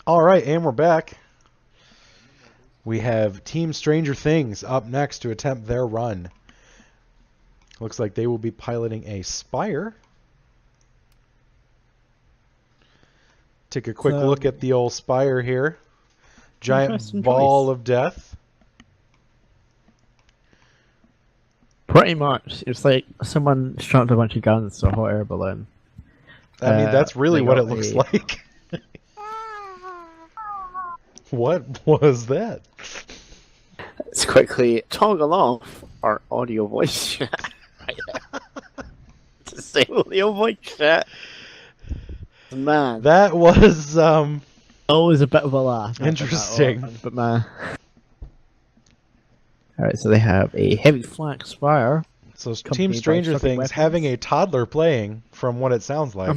All right, and we're back. We have Team Stranger Things up next to attempt their run. Looks like they will be piloting a Spire. Take a quick look at the old Spire here. Giant ball of death. Pretty much. It's like someone strapped a bunch of guns to a hot air balloon. I mean, that's really what it looks like. What was that? Let's quickly toggle off our audio voice chat. Disable the voice chat. Man. That was, always a bit of a laugh. Interesting. But man. Alright, so they have a heavy flak Spire. So Team Stranger Things having a toddler playing, from what it sounds like.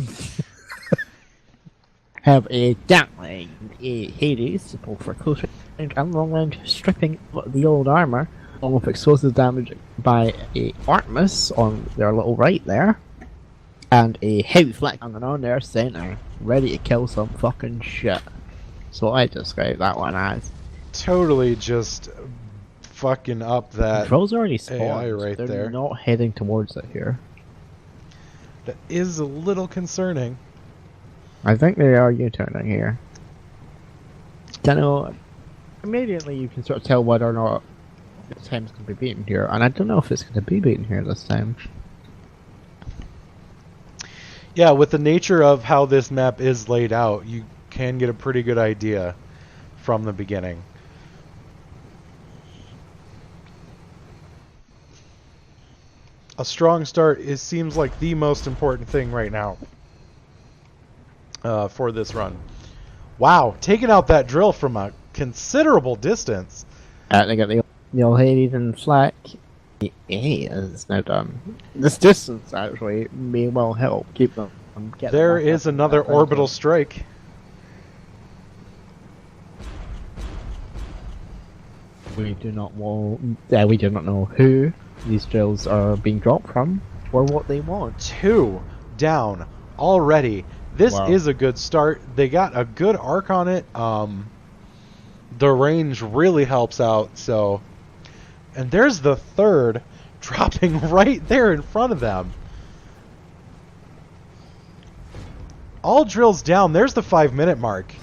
Have a Gatling, a Hades, both for close range and long range, stripping the old armor, along with explosive damage by a Artemis on their little right there, and a heavy flak hanging on their center, ready to kill some fucking shit. So I describe that one as. Totally just fucking up that Control's already spawned. AI right They're there. not heading towards it here. That is a little concerning. I think they are U-turning here. Don't know. Immediately you can sort of tell whether or not this time's going to be beaten here, and I don't know if it's going to be beaten here this time. Yeah, with the nature of how this map is laid out, you can get a pretty good idea from the beginning. A strong start seems like the most important thing right now for this run. Wow, taking out that drill from a considerable distance. They got the old Hades and flak. Yeah, it's now done. This distance actually may well help keep them from getting. There is another orbital strike. We do not know who these drills are being dropped from or what they want. 2 down already. This is a good start. They got a good arc on it. The range really helps out. So, and there's the third dropping right there in front of them. All drills down. There's the 5-minute mark.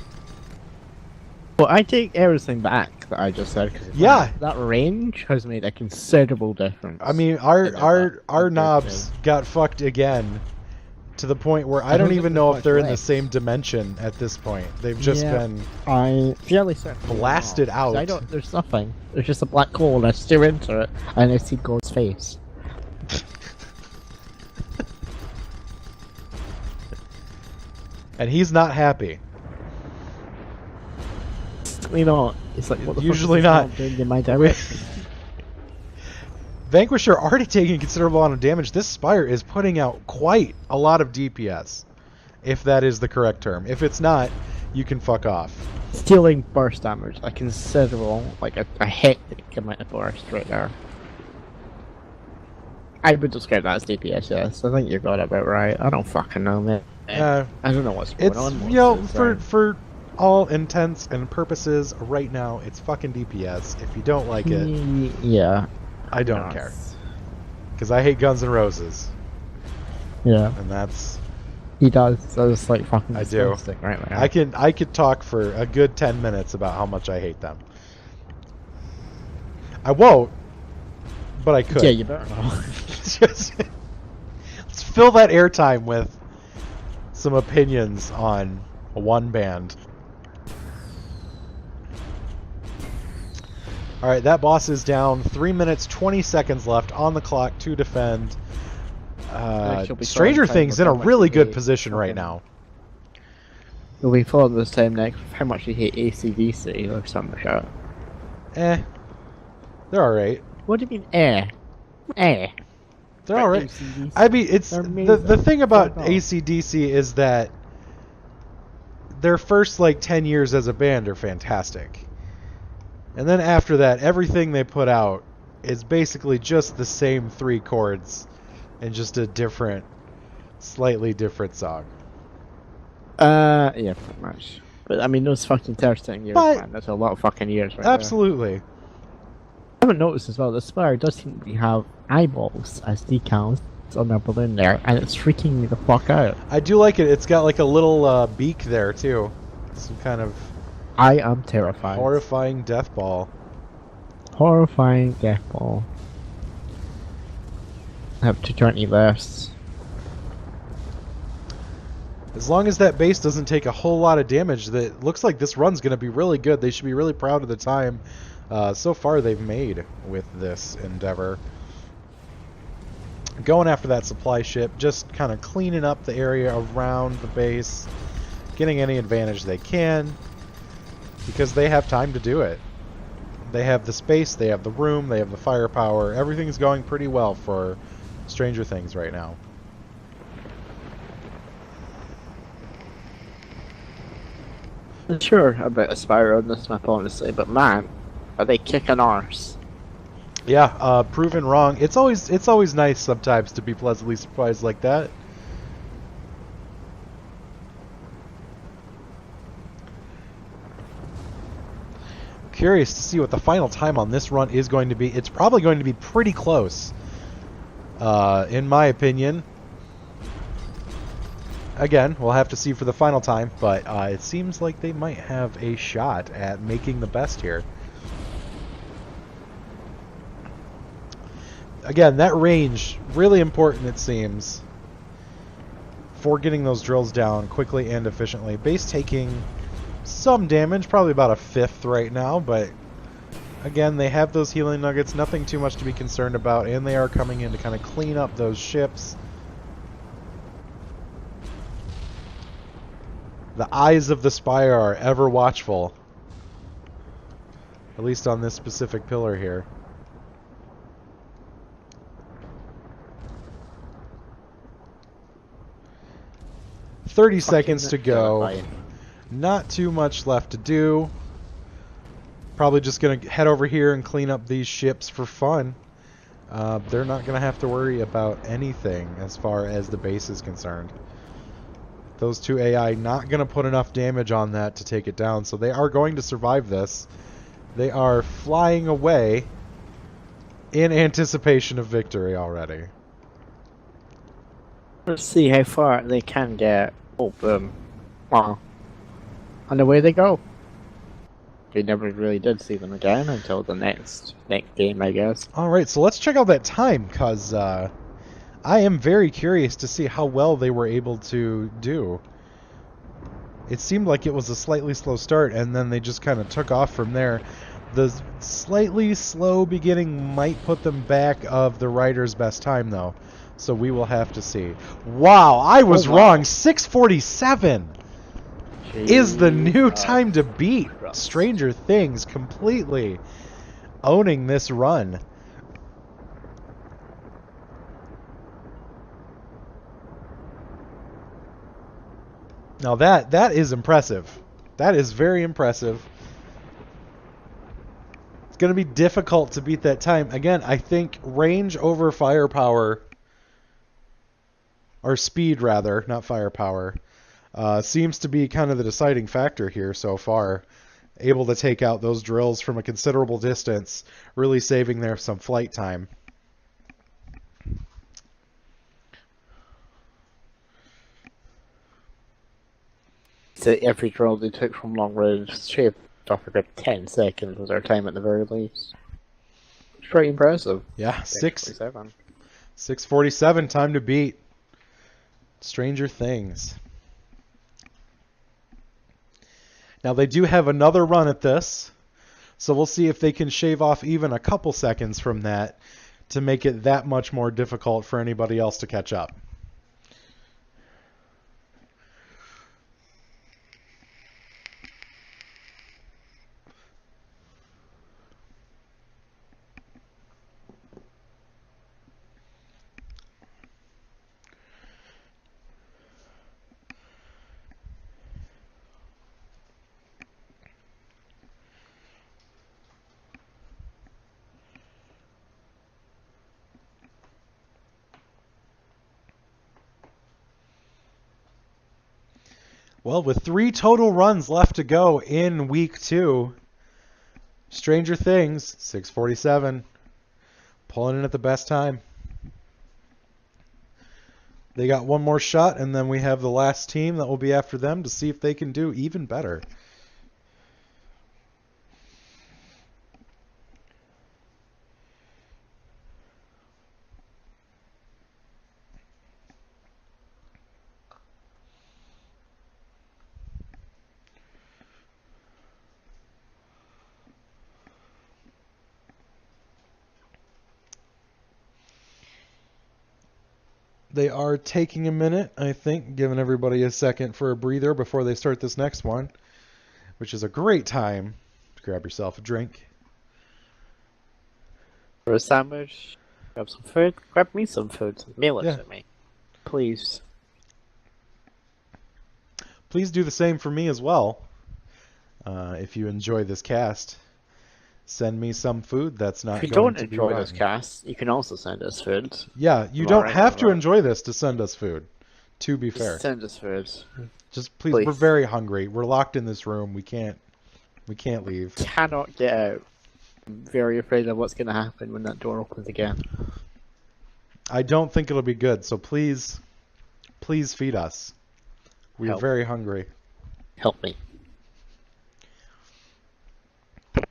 Well, I take everything back that I just said. Yeah, that range has made a considerable difference. I mean, our knobs got fucked again. To the point where I don't even know if they're in the same dimension at this point. They've just been blasted out. There's nothing. There's just a black hole, and I steer into it, and I see God's face. And he's not happy. You know, it's like, what the usually fuck is not. Doing in my direction? Vanquisher already taking a considerable amount of damage. This Spire is putting out quite a lot of DPS, if that is the correct term. If it's not, you can fuck off. Stealing burst damage, a considerable, like a hectic amount of burst right there. I would describe that as DPS, yes. I think you got it about right. I don't fucking know, man. I don't know what's going on. You know, for all intents and purposes, right now, it's fucking DPS. If you don't like it... Yeah. I don't care. Because I hate Guns N' Roses. Yeah. And that's... He does. So it's like fucking I do. Right now. I could talk for a good 10 minutes about how much I hate them. I won't, but I could. Yeah, you better not. Let's fill that airtime with some opinions on one band. Alright, that boss is down. 3 minutes, 20 seconds left on the clock to defend. Stranger Things in a really good position right now. We'll be followed this time next with how much you hate AC/DC or something like that. They're alright. What do you mean, eh? They're alright. I mean, it's the thing about AC/DC is that their first, like, 10 years as a band are fantastic. And then after that, everything they put out is basically just the same 3 chords and just a different, slightly different song. Yeah, pretty much. But I mean, those fucking 13 years, But, man. That's a lot of fucking years, right absolutely. there. I haven't noticed as well. The Spire does seem to have eyeballs as decals on their balloon there, and it's freaking me the fuck out. I do like it. It's got like a little beak there too. Some kind of. I am terrified. Horrifying death ball. Horrifying death ball. I have 220 left. As long as that base doesn't take a whole lot of damage, that looks like this run's going to be really good. They should be really proud of the time so far they've made with this endeavor. Going after that supply ship, just kind of cleaning up the area around the base, getting any advantage they can, because they have time to do it. They have the space, they have the room, they have the firepower. Everything's going pretty well for Stranger Things right now. I'm sure about Aspire on this map, honestly, but man, are they kicking arse? Yeah, proven wrong. It's always nice sometimes to be pleasantly surprised like that. Curious to see what the final time on this run is going to be. It's probably going to be pretty close, in my opinion. Again, we'll have to see for the final time, but it seems like they might have a shot at making the best here. Again, that range, really important it seems, for getting those drills down quickly and efficiently. Base taking some damage, probably about a fifth right now, but again, they have those healing nuggets, nothing too much to be concerned about, and they are coming in to kind of clean up those ships. The eyes of the Spire are ever watchful. At least on this specific pillar here. "30 seconds to go. Not too much left to do. Probably just going to head over here and clean up these ships for fun. They're not going to have to worry about anything as far as the base is concerned. Those two AI not going to put enough damage on that to take it down, so they are going to survive this. They are flying away in anticipation of victory already. Let's see how far they can get. Oh, boom. Wow. And away they go. We never really did see them again until the next game, I guess. Alright, so let's check out that time, because I am very curious to see how well they were able to do. It seemed like it was a slightly slow start, and then they just kind of took off from there. The slightly slow beginning might put them back of the Rider's best time, though. So we will have to see. Wow, I was wrong. 6:47 is the new time to beat. Stranger Things completely owning this run. Now that is impressive. That is very impressive. It's going to be difficult to beat that time. Again, I think range over firepower, or speed rather, not firepower, seems to be kind of the deciding factor here so far. Able to take out those drills from a considerable distance, really saving there some flight time. So every drill they took from long range shaved off about 10 seconds was our time at the very least. It's pretty impressive. Yeah, 6:47, time to beat Stranger Things. Now they do have another run at this, so we'll see if they can shave off even a couple seconds from that to make it that much more difficult for anybody else to catch up. Well, with 3 total runs left to go in week 2, Stranger Things, 647, pulling in at the best time. They got one more shot, and then we have the last team that will be after them to see if they can do even better. They are taking a minute, I think, giving everybody a second for a breather before they start this next one, which is a great time to grab yourself a drink. For a sandwich, grab some food, grab me some food, mail it to me. Please. Please do the same for me as well. If you enjoy this cast, send me some food that's not going to be rotten. If you don't enjoy this cast, you can also send us food. Yeah, you don't have to enjoy this to send us food, to be fair. Send us food. Just please, we're very hungry. We're locked in this room. We can't leave. Cannot get out. I'm very afraid of what's going to happen when that door opens again. I don't think it'll be good, so please feed us. We're very hungry. Help me.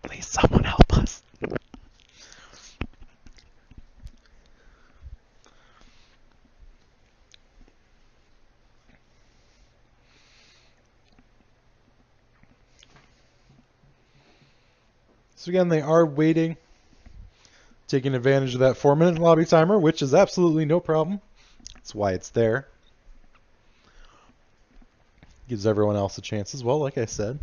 Please, someone help us. So again, they are waiting, taking advantage of that 4-minute lobby timer, which is absolutely no problem. That's why it's there. Gives everyone else a chance as well, like I said.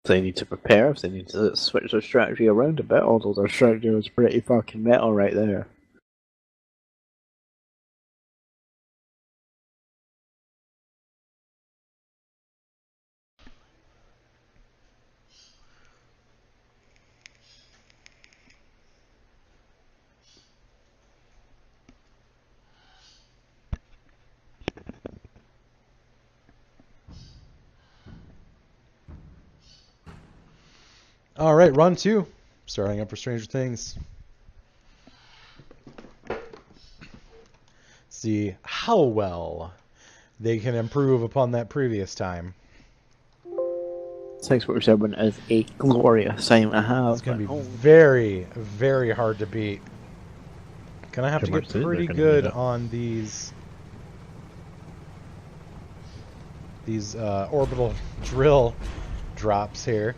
If they need to prepare, if they need to switch their strategy around a bit, although their strategy was pretty fucking metal right there. All right, run 2. Starting up for Stranger Things. See how well they can improve upon that previous time. 647 is a glorious time to have. It's going to be very, very hard to beat. Gonna have to get pretty good on these orbital drill drops here.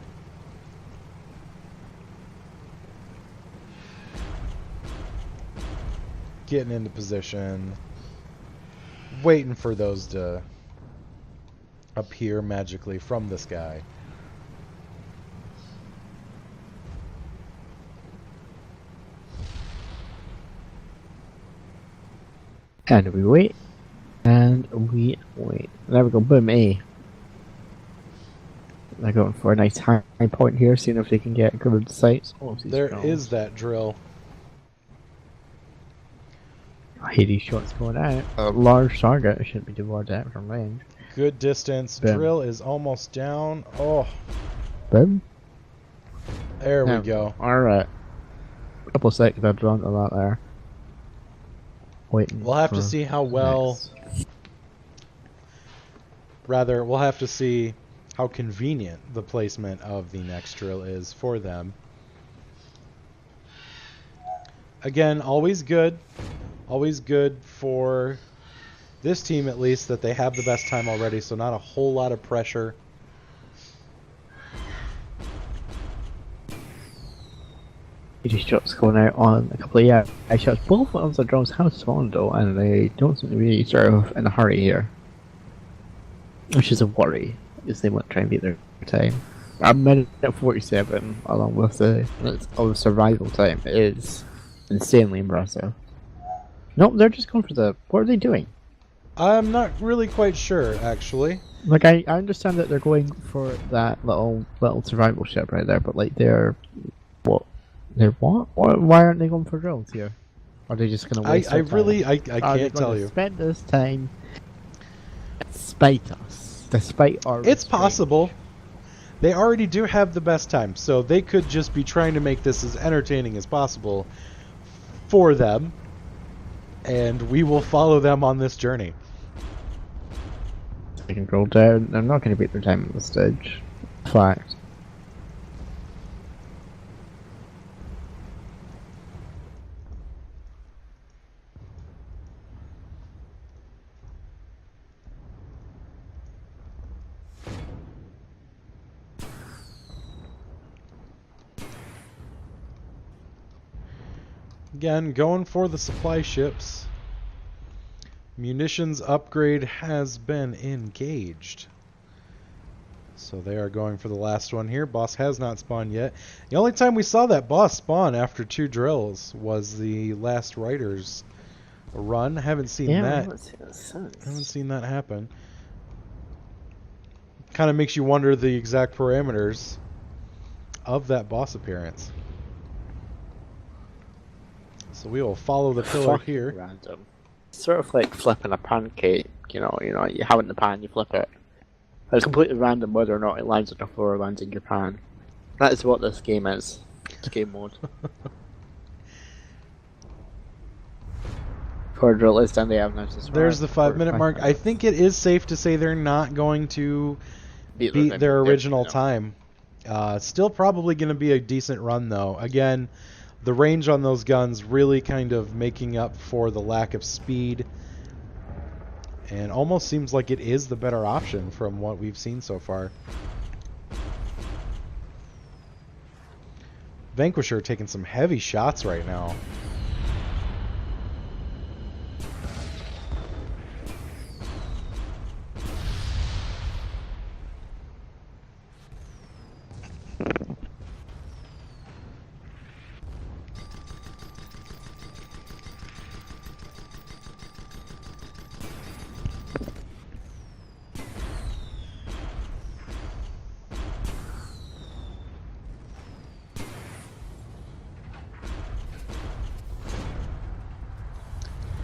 Getting into position, waiting for those to appear magically from the sky. And we wait, and we wait. There we go, boom, A. They're going for a nice high point here, seeing if they can get good sights. There is that drill. Hades shots going out. A large target shouldn't be towards out from range. Good distance. Boom. Drill is almost down. Oh. Boom. There we go. Alright. A couple of seconds I've drawn a lot there. Waiting. We'll have to see how well. Rather, we'll have to see how convenient the placement of the next drill is for them. Again, always good. Always good for this team, at least, that they have the best time already, so not a whole lot of pressure. Hades shots going out on a couple of eye shots. Both of them are drones house on though, and they don't seem to be sort of in a hurry here. Which is a worry, is they want to try and beat their time. A minute 47, along with the survival time, is insanely impressive. Nope, they're just going for the... What are they doing? I'm not really quite sure, actually. Like, I understand that they're going for that little survival ship right there, but like, they're... What? They're what? Why aren't they going for drones here? Are they just going to waste their time? I can't tell you. Spend this time despite us, despite our... It's possible. They already do have the best time, so they could just be trying to make this as entertaining as possible for them, and we will follow them on this journey. I can go down. I'm not going to beat their time on the stage. Fact. Again, going for the supply ships. Munitions upgrade has been engaged. So they are going for the last one here. Boss has not spawned yet. The only time we saw that boss spawn after 2 drills was the last Riders run. Haven't seen that. I haven't seen that since. Haven't seen that happen. Kind of makes you wonder the exact parameters of that boss appearance. So we will follow the pillar here. Random. Sort of like flipping a pancake. You know, you have it in the pan, you flip it. It's completely random whether or not it lands on the floor or lands in your pan. That is what this game is. It's game mode. For drill is done, they have no. There's the 5-minute mark. I think it is safe to say they're not going to beat their original time. Still probably going to be a decent run though. Again, the range on those guns really kind of making up for the lack of speed, and almost seems like it is the better option from what we've seen so far. Vanquisher taking some heavy shots right now.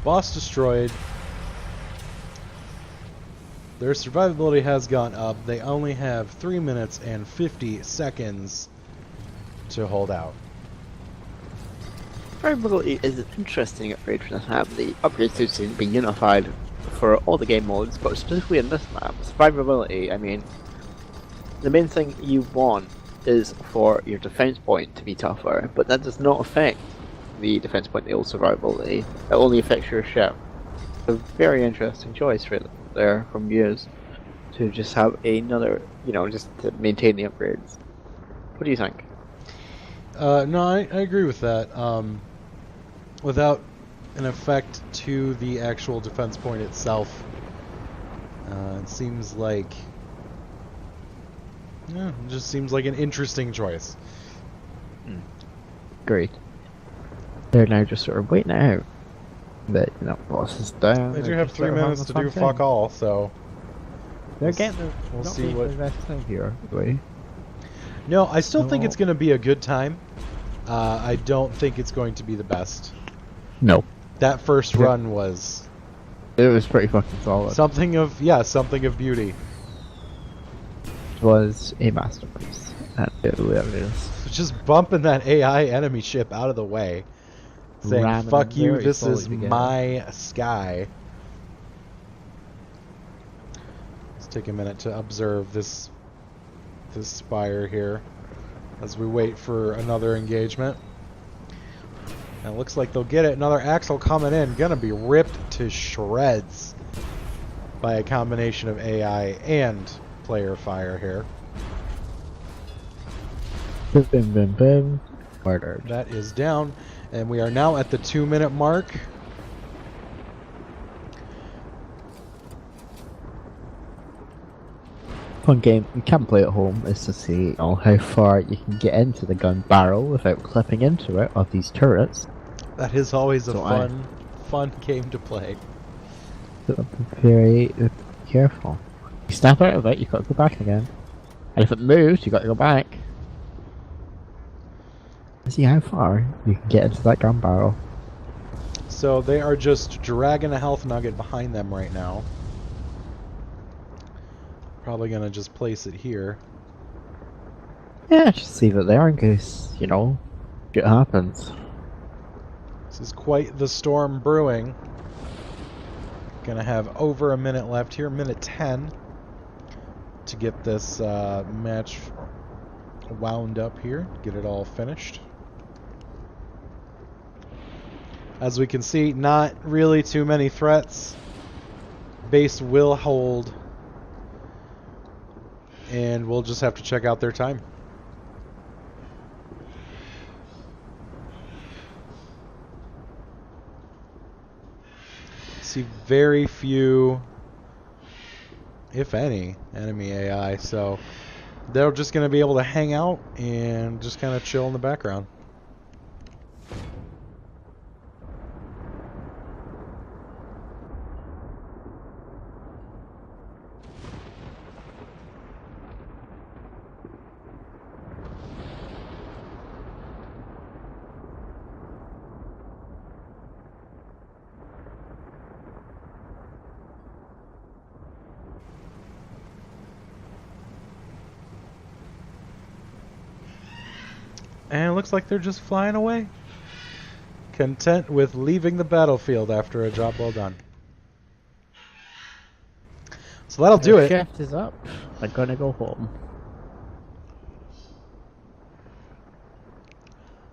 Boss destroyed. Their survivability has gone up. They only have 3 minutes and 50 seconds to hold out. Survivability is an interesting upgrade from this map. The upgrade seems to be unified for all the game modes, but specifically in this map, survivability, I mean, the main thing you want is for your defense point to be tougher, but that does not affect the defense point, the old survivability. It only affects your ship. A very interesting choice right there from Muse to just have another, just to maintain the upgrades. What do you think? No, I agree with that. Without an effect to the actual defense point itself, it seems like, it just seems like an interesting choice. Great. They're now just sort of waiting it out. But, boss is down. They do have 3 minutes to do fuck all, so... They're getting we'll see what... time here, really. No, I still think it's going to be a good time. I don't think it's going to be the best. No. That first run was... It was pretty fucking solid. Something of beauty. It was a masterpiece. It is. Just bumping that AI enemy ship out of the way. Saying, fuck you, this is my sky. Let's take a minute to observe this spire here as we wait for another engagement. And it looks like they'll get it. Another Axle coming in. Gonna be ripped to shreds by a combination of AI and player fire here. Bim, bim, bim. Murdered. That is down. And we are now at the 2-minute mark. Fun game you can play at home is to see how far you can get into the gun barrel without clipping into it of these turrets. That is always a fun game to play. So be very careful. You snap out of it, you've got to go back again. And if it moves, you've got to go back. See how far you can get into that gun barrel. So they are just dragging a health nugget behind them right now. Probably gonna just place it here. Yeah, just leave it there in case, you know, it happens. This is quite the storm brewing. Gonna have over a minute left here, minute 10, to get this match wound up here, get it all finished. As we can see, not really too many threats. Base will hold, and we'll just have to check out their time. See very few, if any, enemy AI, so they're just going to be able to hang out and just kind of chill in the background. And it looks like they're just flying away, content with leaving the battlefield after a job well done. So that'll do it. Shift is up. I'm gonna go home.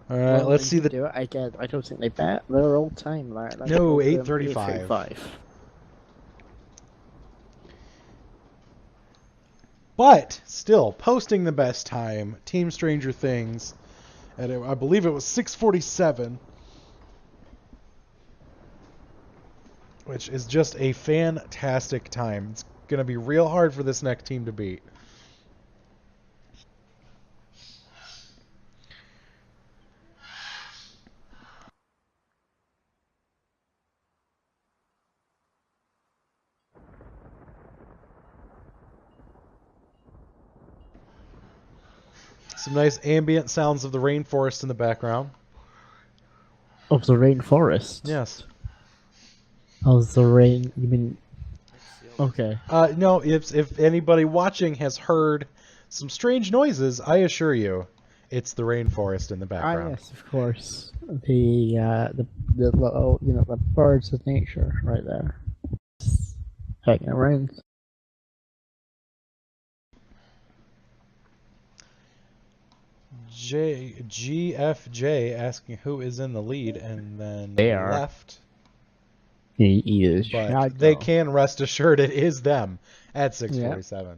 All right, let's see the. Do it again. I don't think they bet. They're all time. Like no, 8:35. But still, posting the best time. Team Stranger Things. And I believe it was 6:47, which is just a fantastic time. It's going to be real hard for this next team to beat. Some nice ambient sounds of the rainforest in the background. Of the rainforest? Yes. How's the rain? You mean... Okay. No, if anybody watching has heard some strange noises, I assure you, it's the rainforest in the background. Ah, yes, of course. The little, you know, the birds of nature right there. Just hanging around. GFJ asking who is in the lead, and then left. He is. But they can rest assured it is them at 6:47. Yeah.